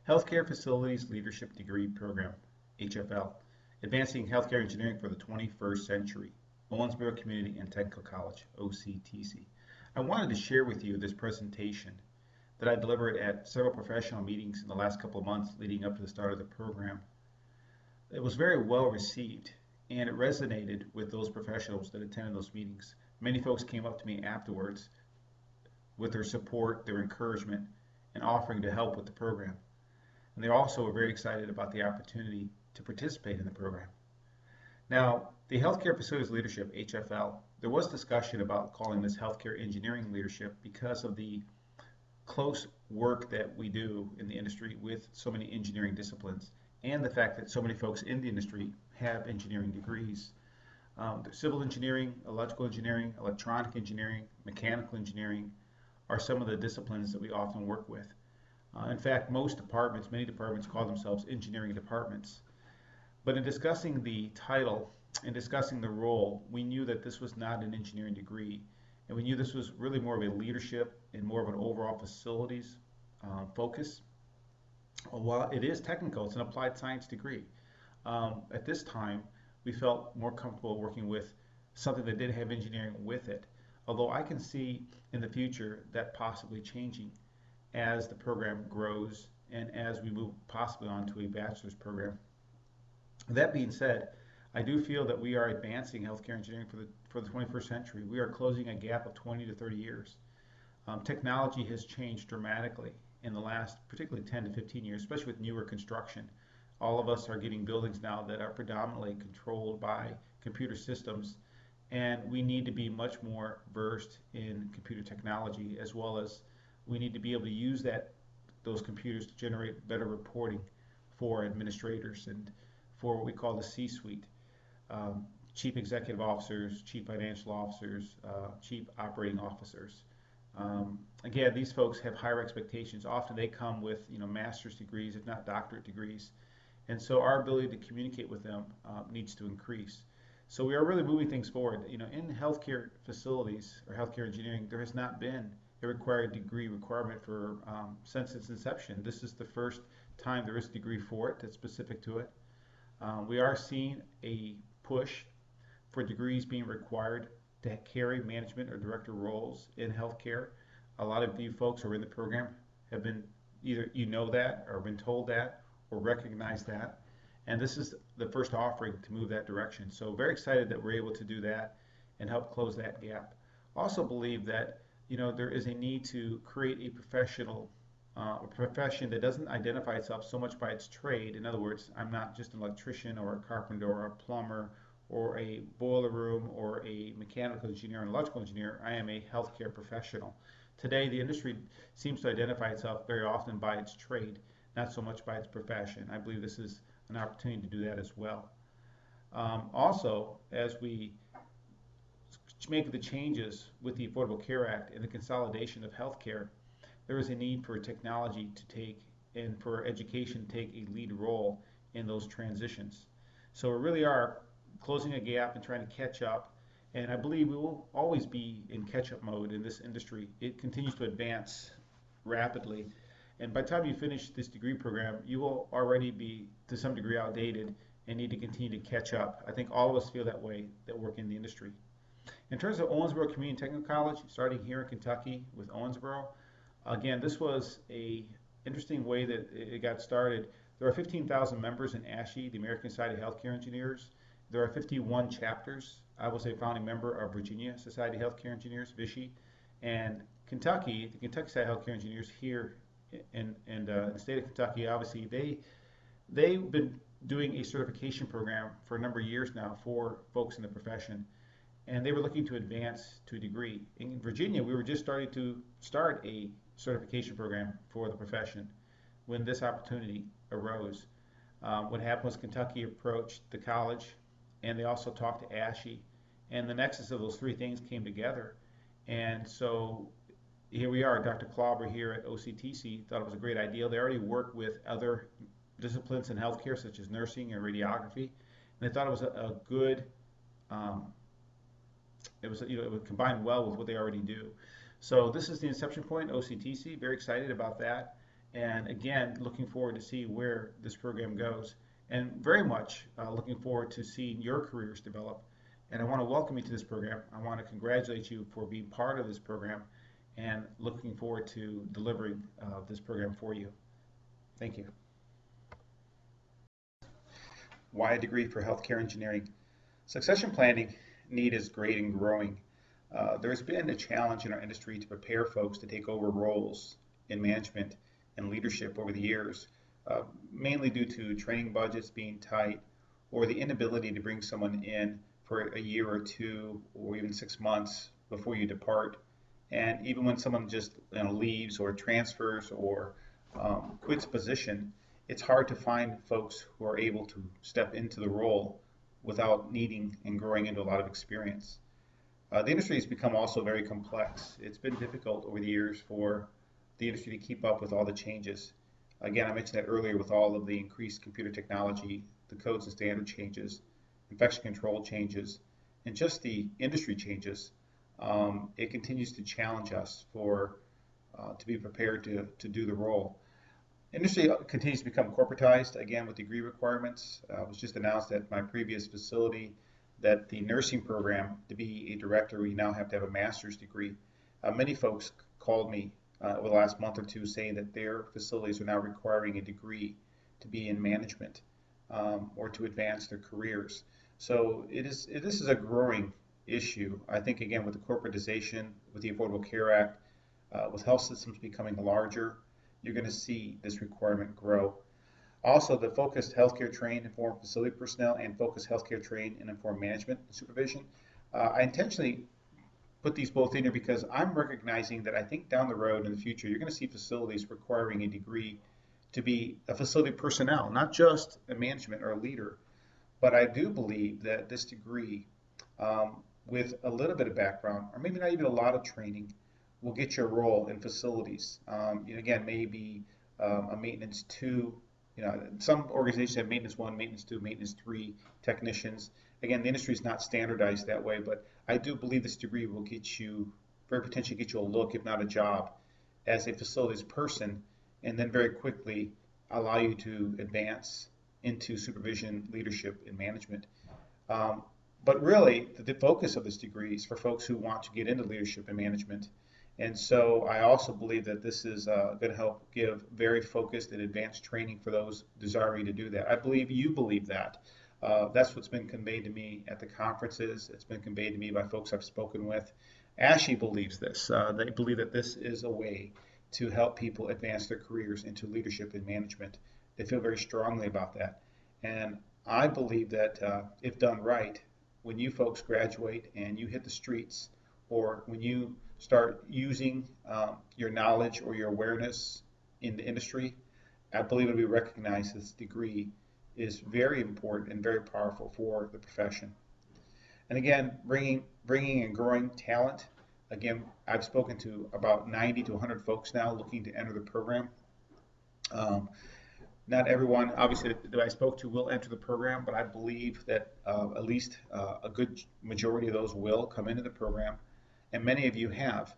Healthcare Facilities Leadership Degree Program, HFL, Advancing Healthcare Engineering for the 21st Century, Owensboro Community and Technical College, OCTC. I wanted to share with you this presentation that I delivered at several professional meetings in the last couple of months leading up to the start of the program. It was very well received, and it resonated with those professionals that attended those meetings. Many folks came up to me afterwards with their support, their encouragement, and offering to help with the program. And they also were very excited about the opportunity to participate in the program. Now, the Healthcare Facilities Leadership, HFL, there was discussion about calling this Healthcare Engineering Leadership because of the close work that we do in the industry with so many engineering disciplines and the fact that so many folks in the industry have engineering degrees. Civil engineering, electrical engineering, electronic engineering, mechanical engineering are some of the disciplines that we often work with. In fact, many departments call themselves engineering departments. But in discussing the title and discussing the role, we knew that this was not an engineering degree, and we knew this was really more of a leadership and more of an overall facilities focus. While it is technical, it's an applied science degree. At this time, we felt more comfortable working with something that did have engineering with it, although I can see in the future that possibly changing as the program grows and as we move possibly on to a bachelor's program. That being said, I do feel that we are advancing healthcare engineering for the 21st century. We are closing a gap of 20 to 30 years. Technology has changed dramatically in the last particularly 10 to 15 years, especially with newer construction. All of us are getting buildings now that are predominantly controlled by computer systems, and we need to be much more versed in computer technology, as well as we need to be able to use those computers to generate better reporting for administrators and for what we call the C-suite. Chief executive officers, chief financial officers, chief operating officers. Again, these folks have higher expectations. Often they come with master's degrees, if not doctorate degrees. And so our ability to communicate with them needs to increase. So we are really moving things forward. In healthcare facilities or healthcare engineering, there has not been a required degree requirement for since its inception. This is the first time there is a degree for it that's specific to it. We are seeing a push for degrees being required to carry management or director roles in healthcare. A lot of you folks who are in the program have been either that or been told that or recognize that. And this is the first offering to move that direction. So very excited that we're able to do that and help close that gap. Also believe that there is a need to create a profession that doesn't identify itself so much by its trade. In other words, I'm not just an electrician or a carpenter or a plumber or a boiler room or a mechanical engineer or an electrical engineer. I am a healthcare professional. Today, the industry seems to identify itself very often by its trade, not so much by its profession. I believe this is an opportunity to do that as well. Also, as we make the changes with the Affordable Care Act and the consolidation of healthcare, there is a need for technology to take and for education to take a lead role in those transitions. So we really are closing a gap and trying to catch up, and I believe we will always be in catch-up mode in this industry. It continues to advance rapidly, and by the time you finish this degree program, you will already be to some degree outdated and need to continue to catch up. I think all of us feel that way that work in the industry. In terms of Owensboro Community and Technical College, starting here in Kentucky with Owensboro, again, this was a interesting way that it got started. There are 15,000 members in ASHE, the American Society of Healthcare Engineers. There are 51 chapters. I was a founding member of Virginia Society of Healthcare Engineers, VISHE, and Kentucky, the Kentucky Society of Healthcare Engineers here in the state of Kentucky. Obviously, they've been doing a certification program for a number of years now for folks in the profession, and they were looking to advance to a degree. In Virginia, we were just starting to start a certification program for the profession when this opportunity arose. What happened was Kentucky approached the college, and they also talked to ASHE, and the nexus of those three things came together. And so here we are. Dr. Klauber here at OCTC thought it was a great idea. They already work with other disciplines in healthcare, such as nursing and radiography, and they thought it was a good it would combine well with what they already do. So this is the inception point, OCTC. Very excited about that. And again, looking forward to see where this program goes, and very much looking forward to seeing your careers develop. And I want to welcome you to this program. I want to congratulate you for being part of this program, and looking forward to delivering this program for you. Thank you. Why a degree for healthcare engineering? Succession planning need is great and growing. There's been a challenge in our industry to prepare folks to take over roles in management and leadership over the years, mainly due to training budgets being tight or the inability to bring someone in for a year or two or even 6 months before you depart. And even when someone just leaves or transfers or quits a position, it's hard to find folks who are able to step into the role without needing and growing into a lot of experience. The industry has become also very complex. It's been difficult over the years for the industry to keep up with all the changes. Again, I mentioned that earlier with all of the increased computer technology, the codes and standard changes, infection control changes, and just the industry changes. It continues to challenge us to be prepared to do the role. Industry continues to become corporatized, again, with degree requirements. It was just announced at my previous facility that the nursing program, to be a director, we now have to have a master's degree. Many folks called me over the last month or two saying that their facilities are now requiring a degree to be in management or to advance their careers. So this is a growing issue. I think, again, with the corporatization, with the Affordable Care Act, with health systems becoming larger, you're going to see this requirement grow. Also, the focused healthcare trained informed facility personnel and focused healthcare trained and informed management and supervision. I intentionally put these both in here because I'm recognizing that I think down the road in the future, you're going to see facilities requiring a degree to be a facility personnel, not just a management or a leader. But I do believe that this degree, with a little bit of background, or maybe not even a lot of training, will get your role in facilities. Again, maybe a maintenance 2. Some organizations have maintenance 1, maintenance 2, maintenance 3 technicians. Again, the industry is not standardized that way, but I do believe this degree will very potentially get you a look, if not a job, as a facilities person, and then very quickly allow you to advance into supervision, leadership, and management. But really, the focus of this degree is for folks who want to get into leadership and management. And so I also believe that this is going to help give very focused and advanced training for those desiring to do that. I believe you believe that. That's what's been conveyed to me at the conferences. It's been conveyed to me by folks I've spoken with. ASHE believes this. They believe that this is a way to help people advance their careers into leadership and management. They feel very strongly about that. And I believe that if done right, when you folks graduate and you hit the streets, or when you start using your knowledge or your awareness in the industry, I believe it'll be recognized this degree is very important and very powerful for the profession. And again, bringing and growing talent. Again, I've spoken to about 90 to 100 folks now looking to enter the program. Not everyone, obviously, that I spoke to will enter the program, but I believe that at least a good majority of those will come into the program, and many of you have.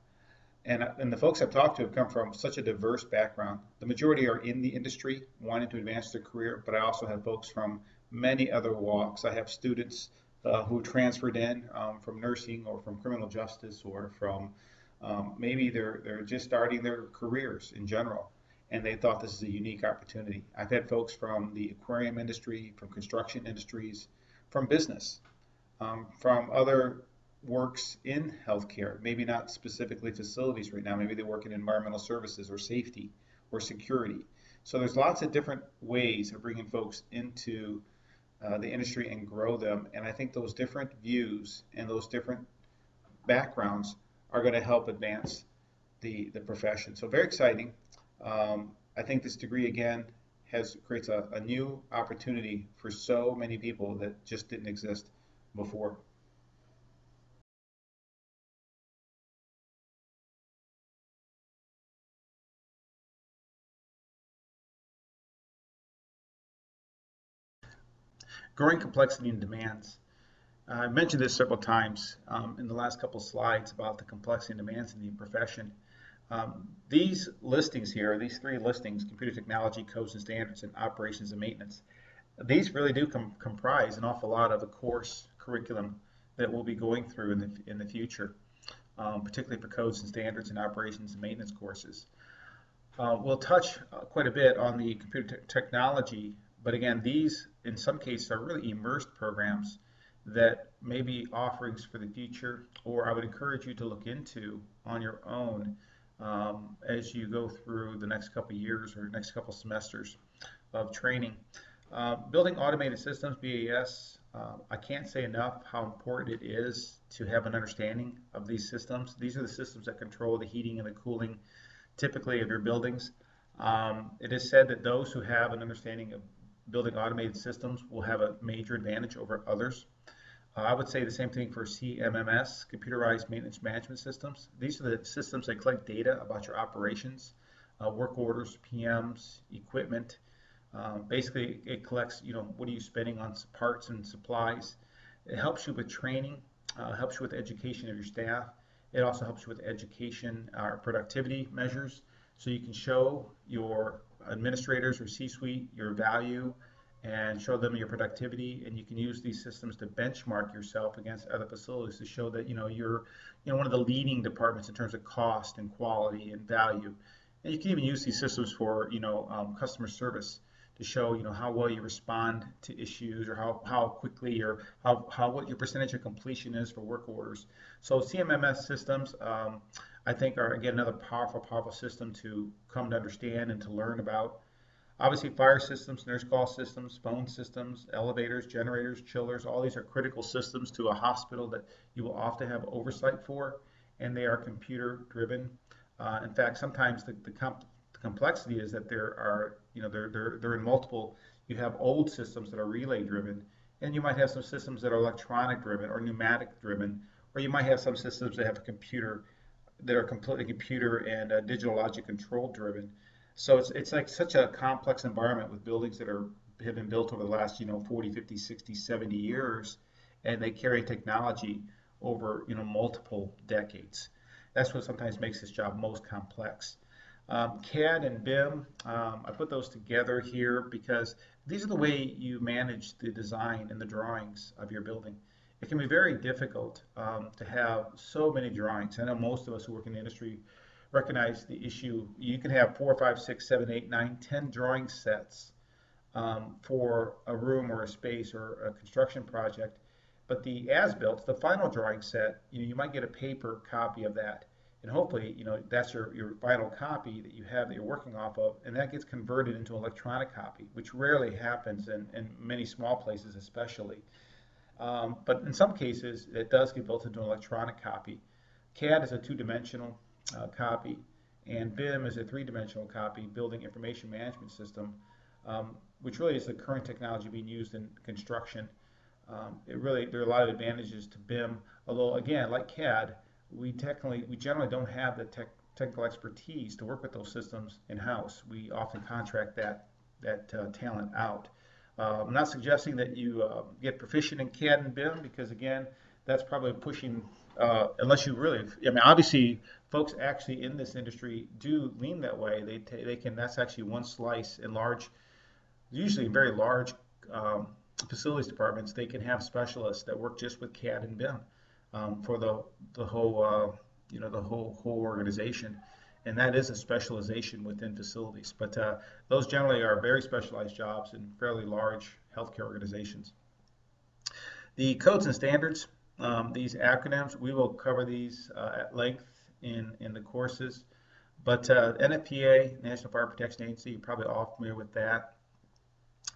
And the folks I've talked to have come from such a diverse background. The majority are in the industry, wanting to advance their career, but I also have folks from many other walks. I have students who transferred in from nursing or from criminal justice or from maybe they're just starting their careers in general, and they thought this is a unique opportunity. I've had folks from the aquarium industry, from construction industries, from business, from other works in healthcare, maybe not specifically facilities right now, maybe they work in environmental services or safety or security. So there's lots of different ways of bringing folks into the industry and grow them, and I think those different views and those different backgrounds are going to help advance the profession. So very exciting. I think this degree again creates a new opportunity for so many people that just didn't exist before. Growing complexity and demands. I mentioned this several times in the last couple of slides about the complexity and demands in the profession. These listings here, these three listings, computer technology, codes and standards, and operations and maintenance, these really do comprise an awful lot of the course curriculum that we'll be going through in the future, particularly for codes and standards and operations and maintenance courses. We'll touch quite a bit on the computer technology, but again, these in some cases are really immersed programs that may be offerings for the future, or I would encourage you to look into on your own as you go through the next couple of years or next couple of semesters of training. Building automated systems, BAS, I can't say enough how important it is to have an understanding of these systems. These are the systems that control the heating and the cooling typically of your buildings. It is said that those who have an understanding of building automated systems will have a major advantage over others. I would say the same thing for CMMS, computerized maintenance management systems. These are the systems that collect data about your operations, work orders, PMs, equipment. Basically, it collects, what are you spending on parts and supplies. It helps you with training, helps you with education of your staff. It also helps you with education or productivity measures, so you can show your administrators or C-suite your value and show them your productivity, and you can use these systems to benchmark yourself against other facilities to show that you're one of the leading departments in terms of cost and quality and value. And you can even use these systems for customer service to show how well you respond to issues, or how quickly, or what your percentage of completion is for work orders. So CMMS systems, I think, are again another powerful system to come to understand and to learn about. Obviously, fire systems, nurse call systems, phone systems, elevators, generators, chillers, all these are critical systems to a hospital that you will often have oversight for, and they are computer driven. In fact, sometimes the complexity is that they're in multiple. You have old systems that are relay driven, and you might have some systems that are electronic driven or pneumatic driven, or you might have some systems that have a computer that are completely computer and digital logic control driven. So it's like such a complex environment with buildings that have been built over the last 40, 50, 60, 70 years, and they carry technology over multiple decades. That's what sometimes makes this job most complex. CAD and BIM, I put those together here because these are the way you manage the design and the drawings of your building. It can be very difficult to have so many drawings. I know most of us who work in the industry recognize the issue. You can have 4, 5, 6, 7, 8, 9, 10 drawing sets for a room or a space or a construction project, but the as-built, the final drawing set, you might get a paper copy of that, and hopefully that's your final copy that you have that you're working off of, and that gets converted into an electronic copy, which rarely happens in many small places especially. But in some cases it does get built into an electronic copy. CAD is a two-dimensional copy, and BIM is a three-dimensional copy, building information management system, which really is the current technology being used in construction. There are a lot of advantages to BIM, although again, like CAD, we generally don't have the technical expertise to work with those systems in-house. We often contract that talent out. I'm not suggesting that you get proficient in CAD and BIM, because again, that's probably pushing, unless you really, obviously folks actually in this industry do lean that way. They can, that's actually one slice in large, usually very large facilities departments. They can have specialists that work just with CAD and BIM for the whole organization, and that is a specialization within facilities. But those generally are very specialized jobs in fairly large healthcare organizations. The codes and standards, these acronyms, we will cover these at length in the courses. But NFPA, National Fire Protection Agency, you're probably all familiar with that.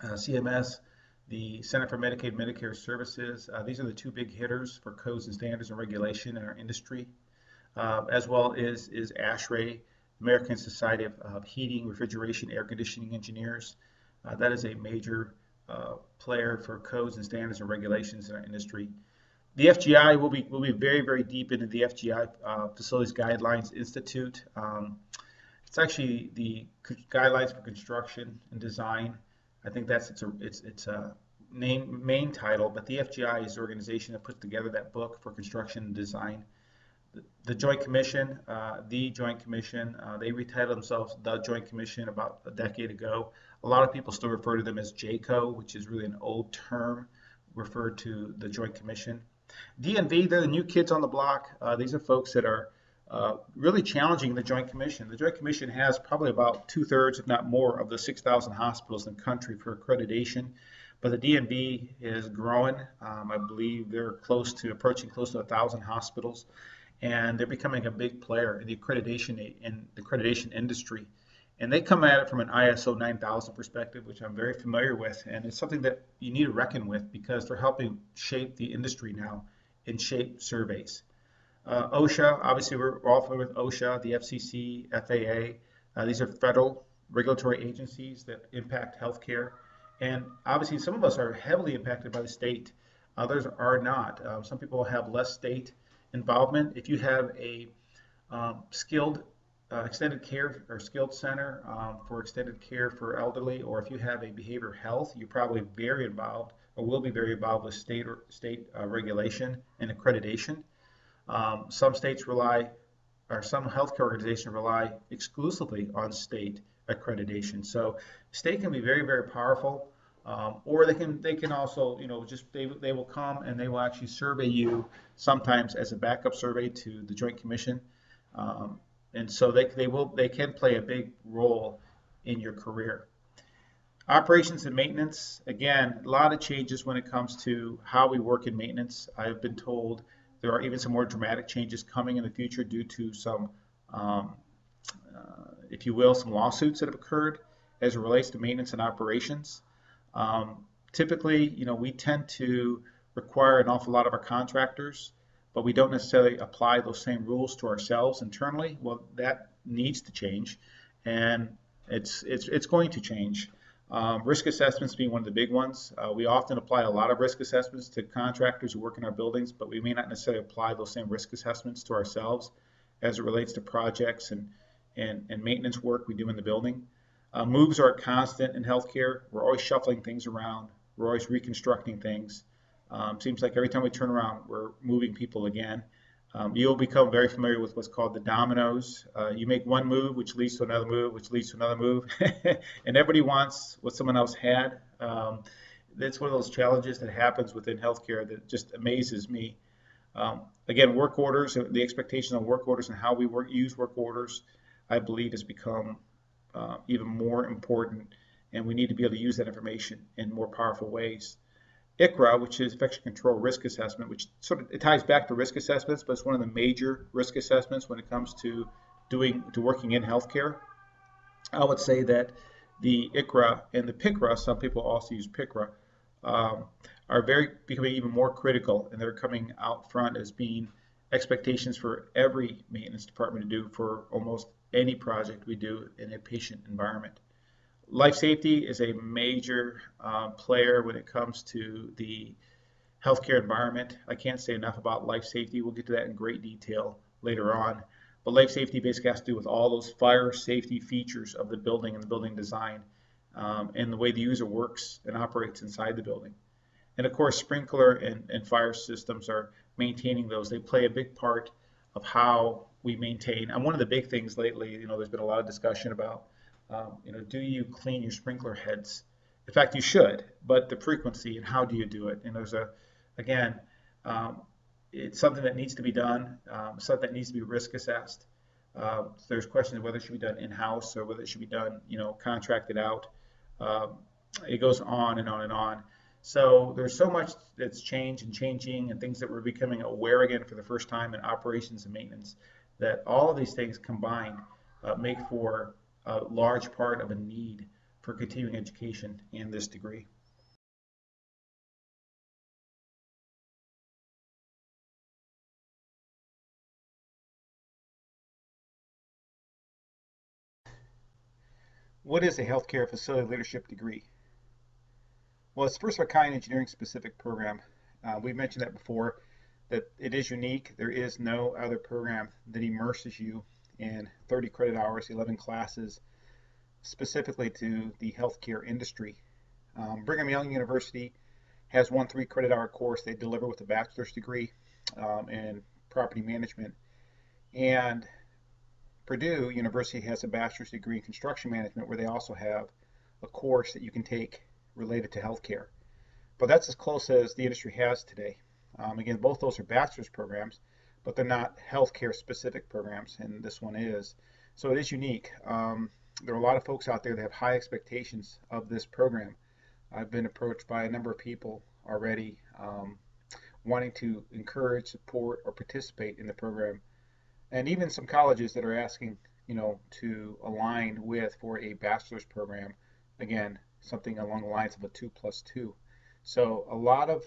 CMS, the Center for Medicaid and Medicare Services, these are the two big hitters for codes and standards and regulation in our industry, as well as ASHRAE, American Society of Heating, Refrigeration, Air Conditioning Engineers. That is a major player for codes and standards and regulations in our industry. The FGI, will be very, very deep into the FGI, Facilities Guidelines Institute. It's actually the guidelines for construction and design. I think that's its main title, but the FGI is the organization that puts together that book for construction and design. The Joint Commission, they retitled themselves the Joint Commission about a decade ago. A lot of people still refer to them as JCO, which is really an old term referred to the Joint Commission. DNV, they're the new kids on the block. These are folks that are really challenging the Joint Commission. The Joint Commission has probably about 2/3, if not more, of the 6,000 hospitals in the country for accreditation. But the DNV is growing. I believe they're approaching close to 1,000 hospitals, and they're becoming a big player in the accreditation industry. And they come at it from an ISO 9000 perspective, which I'm very familiar with, and it's something that you need to reckon with because they're helping shape the industry now and shape surveys. OSHA, obviously we're all familiar with OSHA, the FCC, FAA. These are federal regulatory agencies that impact healthcare. And obviously some of us are heavily impacted by the state. Others are not. Some people have less state involvement. If you have a skilled extended care or skilled center for extended care for elderly, or if you have a behavioral health, you're probably very involved or will be very involved with state regulation and accreditation. Some states rely, or some healthcare organizations rely exclusively on state accreditation. So state can be very, very powerful, or they can also, they will come and they will actually survey you sometimes as a backup survey to the Joint Commission, and so they can play a big role in your career. Operations and maintenance, again, a lot of changes when it comes to how we work in maintenance. I've been told there are even some more dramatic changes coming in the future due to some, if you will, some lawsuits that have occurred as it relates to maintenance and operations. Typically, we tend to require an awful lot of our contractors, but we don't necessarily apply those same rules to ourselves internally. Well, that needs to change, and it's going to change. Risk assessments being one of the big ones. We often apply a lot of risk assessments to contractors who work in our buildings, but we may not necessarily apply those same risk assessments to ourselves as it relates to projects and maintenance work we do in the building. Moves are constant in healthcare. We're always shuffling things around. We're always reconstructing things. Seems like every time we turn around, we're moving people again. You'll become very familiar with what's called the dominoes. You make one move, which leads to another move, which leads to another move, and everybody wants what someone else had. That's one of those challenges that happens within healthcare that just amazes me. Again, work orders, the expectation of work orders and how we use work orders, I believe has become even more important, and we need to be able to use that information in more powerful ways. ICRA, which is Infection Control Risk Assessment, which it ties back to risk assessments, but it's one of the major risk assessments when it comes to working in healthcare. I would say that the ICRA and the PICRA, some people also use PICRA, are becoming even more critical, and they're coming out front as being expectations for every maintenance department to do for almost any project we do in a patient environment. Life safety is a major player when it comes to the healthcare environment. I can't say enough about life safety. We'll get to that in great detail later on. But life safety basically has to do with all those fire safety features of the building and the building design, and the way the user works and operates inside the building. And of course, sprinkler and fire systems are maintaining those. They play a big part of how we maintain. And one of the big things lately, there's been a lot of discussion about do you clean your sprinkler heads? In fact, you should, but the frequency and how do you do it? And there's it's something that needs to be done, something that needs to be risk assessed. There's questions of whether it should be done in-house or whether it should be done, contracted out. It goes on and on and on. So there's so much that's changing and things that we're becoming aware again for the first time in operations and maintenance, that all of these things combined make for a large part of a need for continuing education in this degree. What is a healthcare facility leadership degree? Well, it's the first of a kind engineering specific program. We've mentioned that before, that it is unique. There is no other program that immerses you in 30 credit hours, 11 classes, specifically to the healthcare industry. Brigham Young University has one 3 credit hour course they deliver with a bachelor's degree in property management. And Purdue University has a bachelor's degree in construction management where they also have a course that you can take related to healthcare. But that's as close as the industry has today. Again, both those are bachelor's programs, but they're not healthcare specific programs, and this one is. So it is unique. There are a lot of folks out there that have high expectations of this program. I've been approached by a number of people already wanting to encourage, support, or participate in the program, and even some colleges that are asking, to align with for a bachelor's program. Again, something along the lines of a 2+2. So a lot of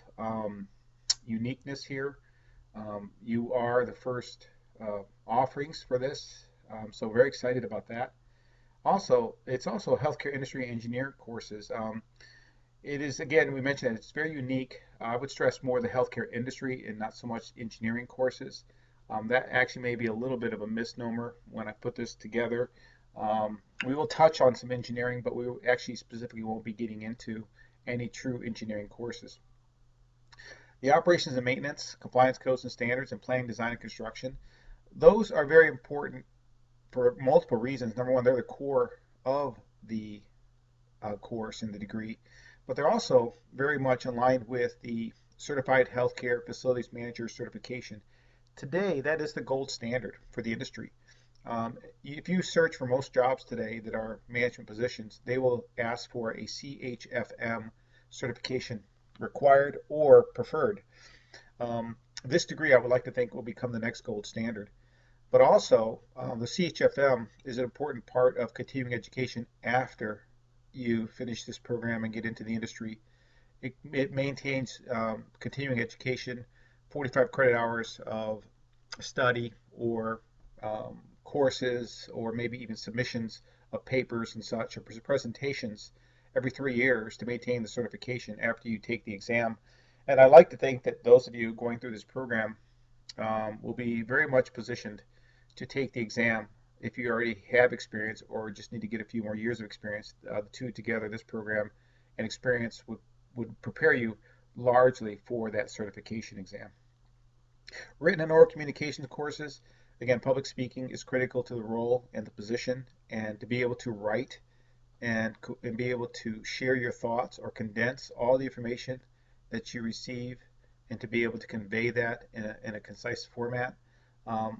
uniqueness here. You are the first offerings for this, so very excited about that. Also, it's also healthcare industry engineer courses. It is, again, we mentioned that it's very unique. I would stress more the healthcare industry and not so much engineering courses. That actually may be a little bit of a misnomer when I put this together. We will touch on some engineering, but we actually specifically won't be getting into any true engineering courses. The operations and maintenance, compliance codes and standards, and planning, design, and construction, those are very important for multiple reasons. Number one, they're the core of the course and the degree, but they're also very much aligned with the Certified Healthcare Facilities Manager certification. Today, that is the gold standard for the industry. If you search for most jobs today that are management positions, they will ask for a CHFM certification, required or preferred. This degree, I would like to think, will become the next gold standard. But also, the CHFM is an important part of continuing education after you finish this program and get into the industry. It maintains continuing education, 45 credit hours of study or courses, or maybe even submissions of papers and such, or presentations every 3 years to maintain the certification after you take the exam. And I like to think that those of you going through this program will be very much positioned to take the exam if you already have experience or just need to get a few more years of experience. The two together, this program and experience, would prepare you largely for that certification exam. Written and oral communications courses, again, public speaking is critical to the role and the position, and to be able to write and be able to share your thoughts or condense all the information that you receive and to be able to convey that in a concise format.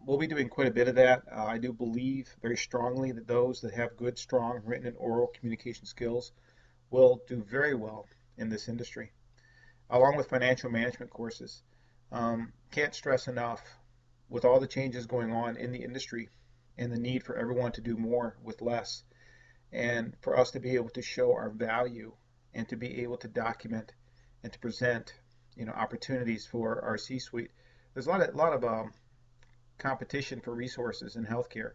We'll be doing quite a bit of that. I do believe very strongly that those that have good, strong written and oral communication skills will do very well in this industry, along with financial management courses. Can't stress enough, with all the changes going on in the industry and the need for everyone to do more with less, and for us to be able to show our value and to be able to document and to present, opportunities for our C-suite. There's a lot of competition for resources in healthcare,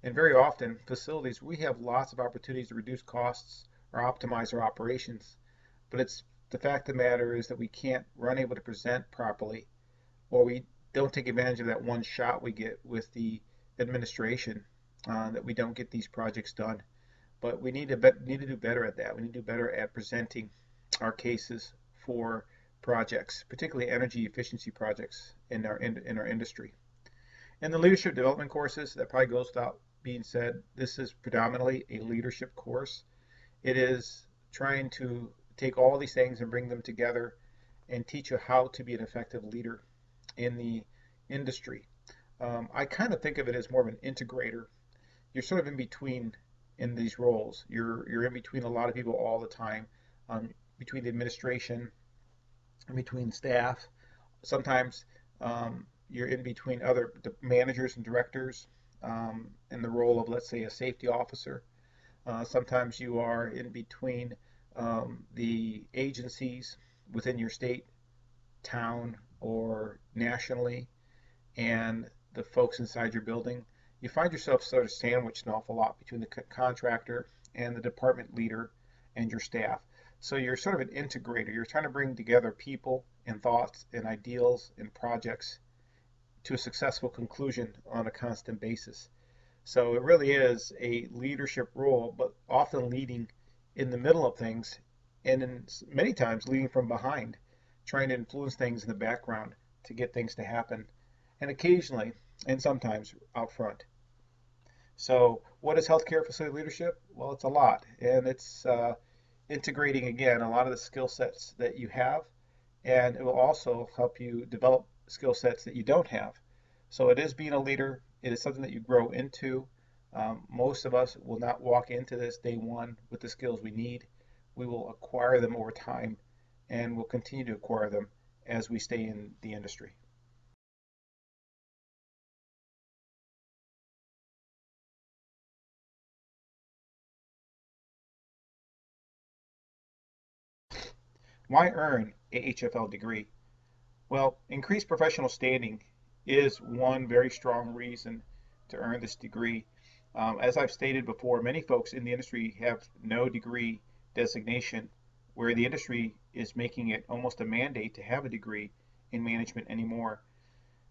and very often facilities, we have lots of opportunities to reduce costs or optimize our operations, but it's the fact of the matter is that we we're unable to present properly, or we don't take advantage of that one shot we get with the administration, that we don't get these projects done. But we need to do better at that. We need to do better at presenting our cases for projects, particularly energy efficiency projects in our industry. And the leadership development courses, that probably goes without being said. This is predominantly a leadership course. It is trying to take all these things and bring them together and teach you how to be an effective leader in the industry. I kind of think of it as more of an integrator. You're sort of in between in these roles. You're in between a lot of people all the time, between the administration, in between staff. Sometimes you're in between other managers and directors in the role of, let's say, a safety officer. Sometimes you are in between the agencies within your state, town, or nationally, and the folks inside your building. You find yourself sort of sandwiched an awful lot between the contractor and the department leader and your staff. So you're sort of an integrator. You're trying to bring together people and thoughts and ideals and projects to a successful conclusion on a constant basis. So it really is a leadership role, but often leading in the middle of things, and many times leading from behind, trying to influence things in the background to get things to happen. And occasionally, and sometimes out front. So, what is healthcare facility leadership? Well, it's a lot, and it's integrating again a lot of the skill sets that you have, and it will also help you develop skill sets that you don't have. So, it is being a leader, it is something that you grow into. Most of us will not walk into this day one with the skills we need. We will acquire them over time, and we'll continue to acquire them as we stay in the industry. Why earn a HFL degree? Well, increased professional standing is one very strong reason to earn this degree. As I've stated before, many folks in the industry have no degree designation, where the industry is making it almost a mandate to have a degree in management anymore.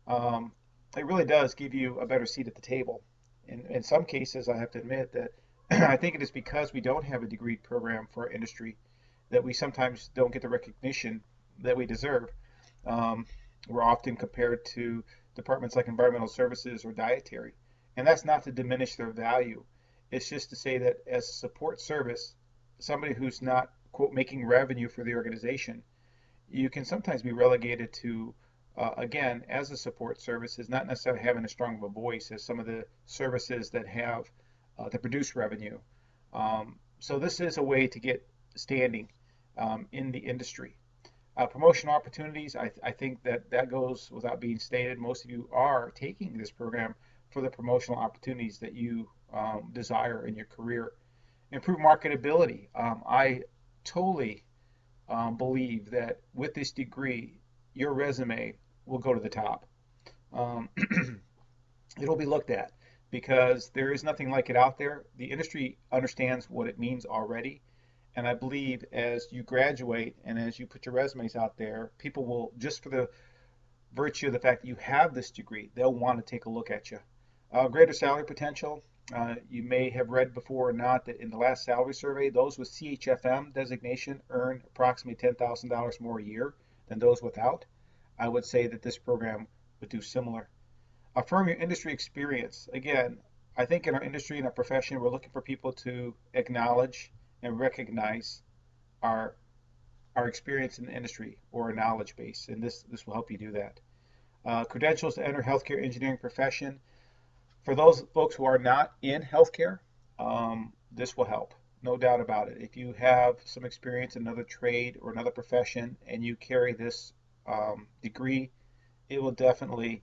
Um, it really does give you a better seat at the table. In some cases, I have to admit that I think it is because we don't have a degree program for our industry that we sometimes don't get the recognition that we deserve. Um, we're often compared to departments like environmental services or dietary. And that's not to diminish their value. It's just to say that as a support service, somebody who's not, quote, making revenue for the organization, you can sometimes be relegated to, again, as a support service, is not necessarily having as strong of a voice as some of the services that have that produce revenue. So this is a way to get standing in the industry. Promotional opportunities, I think that that goes without being stated. Most of you are taking this program for the promotional opportunities that you desire in your career. Improve marketability. I totally believe that with this degree, your resume will go to the top. Um, it'll be looked at because there is nothing like it out there. The industry understands what it means already. And I believe as you graduate and as you put your resumes out there, people will, just for the virtue of the fact that you have this degree, they'll want to take a look at you. Greater salary potential. You may have read before or not that in the last salary survey, those with CHFM designation earn approximately $10,000 more a year than those without. I would say that this program would do similar. Affirm your industry experience. Again, I think in our industry and our profession, we're looking for people to acknowledge and recognize our our experience in the industry or our knowledge base, and this will help you do that. Credentials to enter healthcare engineering profession. For those folks who are not in healthcare, this will help, no doubt about it. If you have some experience in another trade or another profession and you carry this degree, it will definitely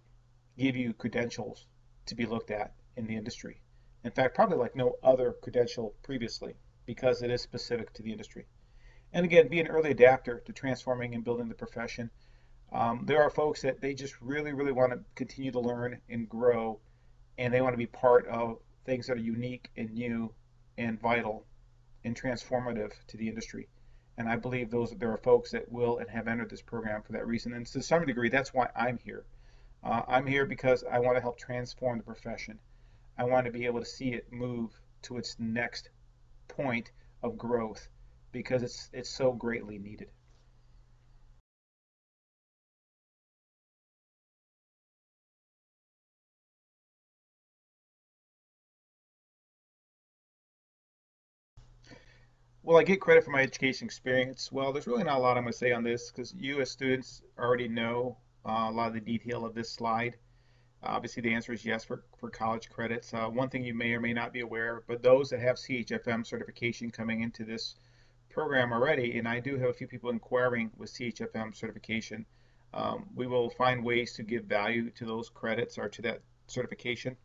give you credentials to be looked at in the industry. In fact, probably like no other credential previously because it is specific to the industry. And again, be an early adapter to transforming and building the profession. There are folks that they just really, really want to continue to learn and grow, and they want to be part of things that are unique and new and vital and transformative to the industry. And I believe there are folks that will and have entered this program for that reason. And to some degree, that's why I'm here. I'm here because I want to help transform the profession. I want to be able to see it move to its next point of growth because it's so greatly needed. Well, I get credit for my education experience. Well, there's really not a lot I'm going to say on this because you as students already know a lot of the detail of this slide. Obviously, the answer is yes for college credits. One thing you may or may not be aware, but those that have CHFM certification coming into this program already, and I do have a few people inquiring with CHFM certification, we will find ways to give value to those credits or to that certification.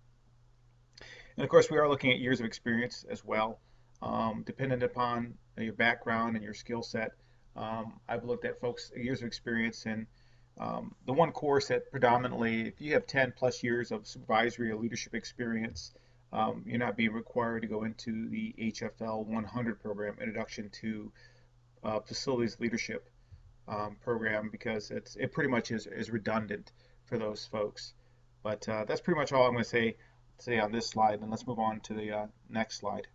And of course, we are looking at years of experience as well, dependent upon your background and your skill set. I've looked at folks' years of experience, and the one course that predominantly, if you have 10 plus years of supervisory or leadership experience, you're not being required to go into the HFL 100 program, Introduction to Facilities Leadership program, because it pretty much is redundant for those folks. But that's pretty much all I'm going to say on this slide, and let's move on to the next slide.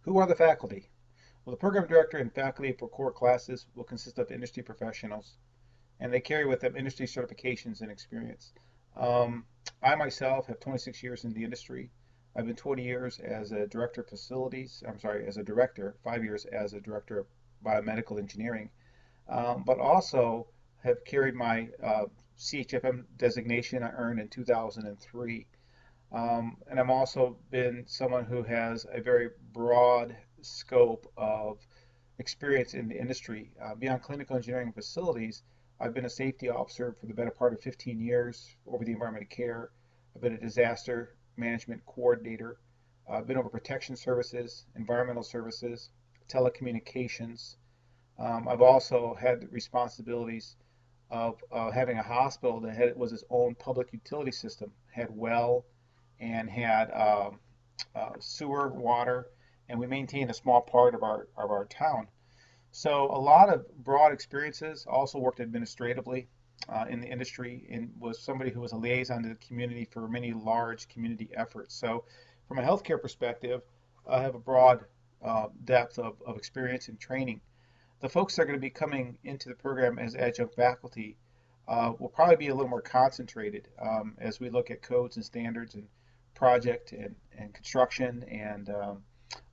Who are the faculty? Well, the program director and faculty for core classes will consist of industry professionals, and they carry with them industry certifications and experience. Um, I myself have 26 years in the industry. I've been 20 years as a director of facilities, I'm sorry, as a director, 5 years as a director of biomedical engineering, but also have carried my CHFM designation I earned in 2003. And I've also been someone who has a very broad scope of experience in the industry. Beyond clinical engineering facilities, I've been a safety officer for the better part of 15 years over the environment of care. I've been a disaster management coordinator. I've been over protection services, environmental services, telecommunications. I've also had responsibilities of having a hospital that was its own public utility system, had well and had sewer, water, and we maintained a small part of our town. So a lot of broad experiences. Also worked administratively in the industry and was somebody who was a liaison to the community for many large community efforts. So from a healthcare perspective, I have a broad depth of experience and training. The folks that are going to be coming into the program as adjunct faculty will probably be a little more concentrated as we look at codes and standards and project and construction and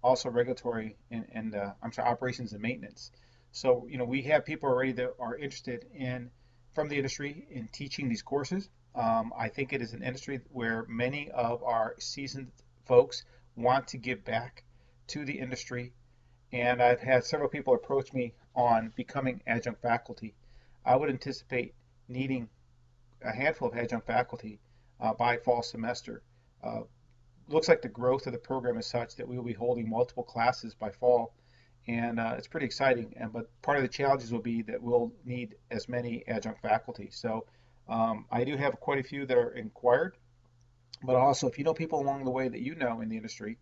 also regulatory and I'm sorry, operations and maintenance. So, we have people already that are interested in from the industry in teaching these courses. I think it is an industry where many of our seasoned folks want to give back to the industry, and I've had several people approach me on becoming adjunct faculty. I would anticipate needing a handful of adjunct faculty by fall semester. Uh, Looks like the growth of the program is such that we will be holding multiple classes by fall, and it's pretty exciting. But part of the challenges will be that we'll need as many adjunct faculty. So I do have quite a few that are inquired, but also if you know people along the way that you know in the industry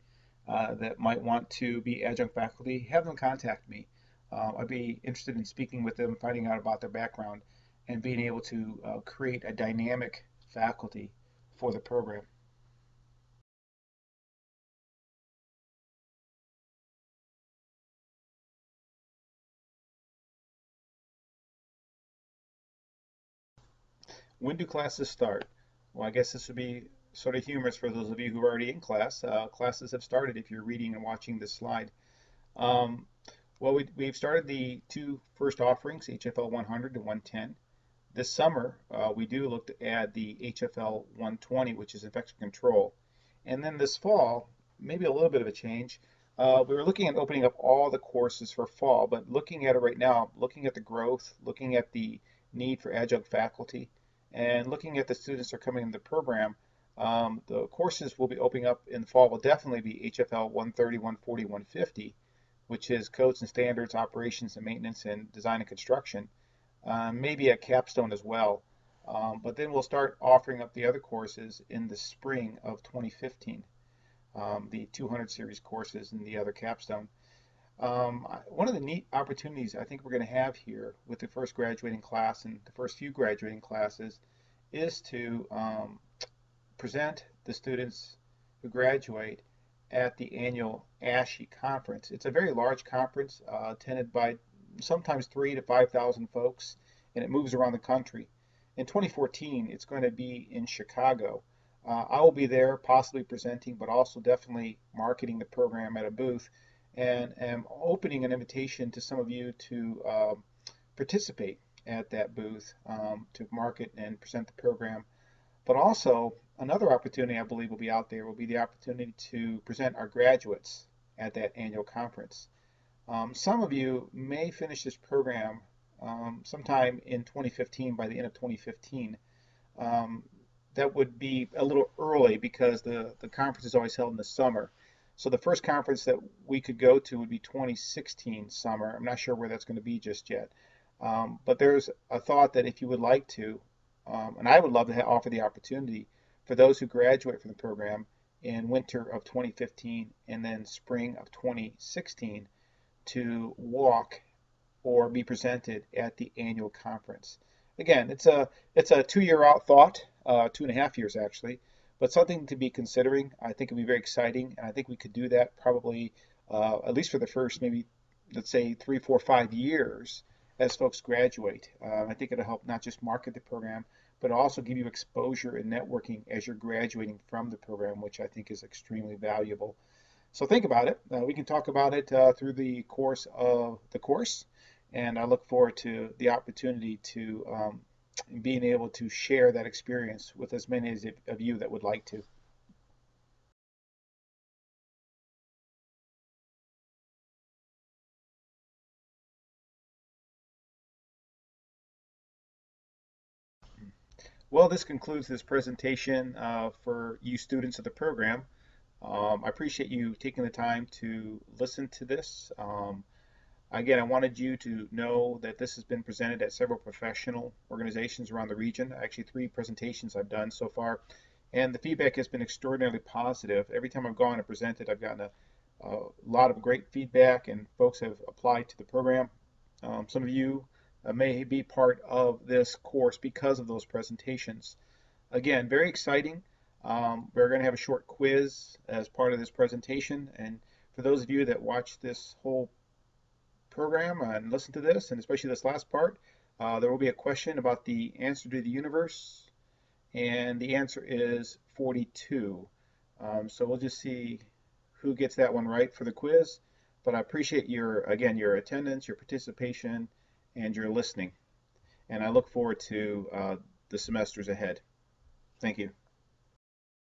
that might want to be adjunct faculty, have them contact me. I'd be interested in speaking with them, finding out about their background, and being able to create a dynamic faculty for the program. When do classes start? Well, I guess this would be sort of humorous for those of you who are already in class. Classes have started if you're reading and watching this slide. Um, well, we've started the two first offerings, HFL 100 to 110. This summer, we do look to add the HFL 120, which is infection control. And then this fall, maybe a little bit of a change. We were looking at opening up all the courses for fall, but looking at it right now, looking at the growth, looking at the need for adjunct faculty, and looking at the students that are coming in the program, the courses will be opening up in the fall will definitely be HFL 130, 140, 150, which is codes and standards, operations and maintenance, and design and construction. Maybe a capstone as well. But then we'll start offering up the other courses in the spring of 2015, the 200 series courses and the other capstone. One of the neat opportunities I think we're going to have here with the first graduating class and the first few graduating classes is to present the students who graduate at the annual ASHE conference. It's a very large conference attended by sometimes 3,000 to 5,000 folks, and it moves around the country. In 2014, it's going to be in Chicago. I will be there, possibly presenting, but also definitely marketing the program at a booth, and am opening an invitation to some of you to participate at that booth to market and present the program. But also, another opportunity I believe will be out there will be the opportunity to present our graduates at that annual conference. Some of you may finish this program sometime in 2015, by the end of 2015. That would be a little early because the conference is always held in the summer. So the first conference that we could go to would be 2016 summer. I'm not sure where that's going to be just yet. But there's a thought that if you would like to, and I would love to offer the opportunity for those who graduate from the program in winter of 2015 and then spring of 2016 to walk or be presented at the annual conference. Again, it's a 2 year out thought, 2.5 years actually, but something to be considering. I think it'd be very exciting, and I think we could do that probably at least for the first maybe, let's say, 3, 4, 5 years as folks graduate. I think it'll help not just market the program, but also give you exposure and networking as you're graduating from the program, which I think is extremely valuable. So think about it. We can talk about it through the course of the course, and I look forward to the opportunity to being able to share that experience with as many of you that would like to. Well, this concludes this presentation for you students of the program. I appreciate you taking the time to listen to this. Again, I wanted you to know that this has been presented at several professional organizations around the region. Actually, 3 presentations I've done so far, and the feedback has been extraordinarily positive. Every time I've gone and presented, I've gotten a lot of great feedback, and folks have applied to the program. Some of you may be part of this course because of those presentations. Again, very exciting. We're going to have a short quiz as part of this presentation, and for those of you that watch this whole program and listen to this, and especially this last part, there will be a question about the answer to the universe, and the answer is 42. So we'll just see who gets that one right for the quiz. But I appreciate again, your attendance, your participation, and your listening. And I look forward to the semesters ahead. Thank you.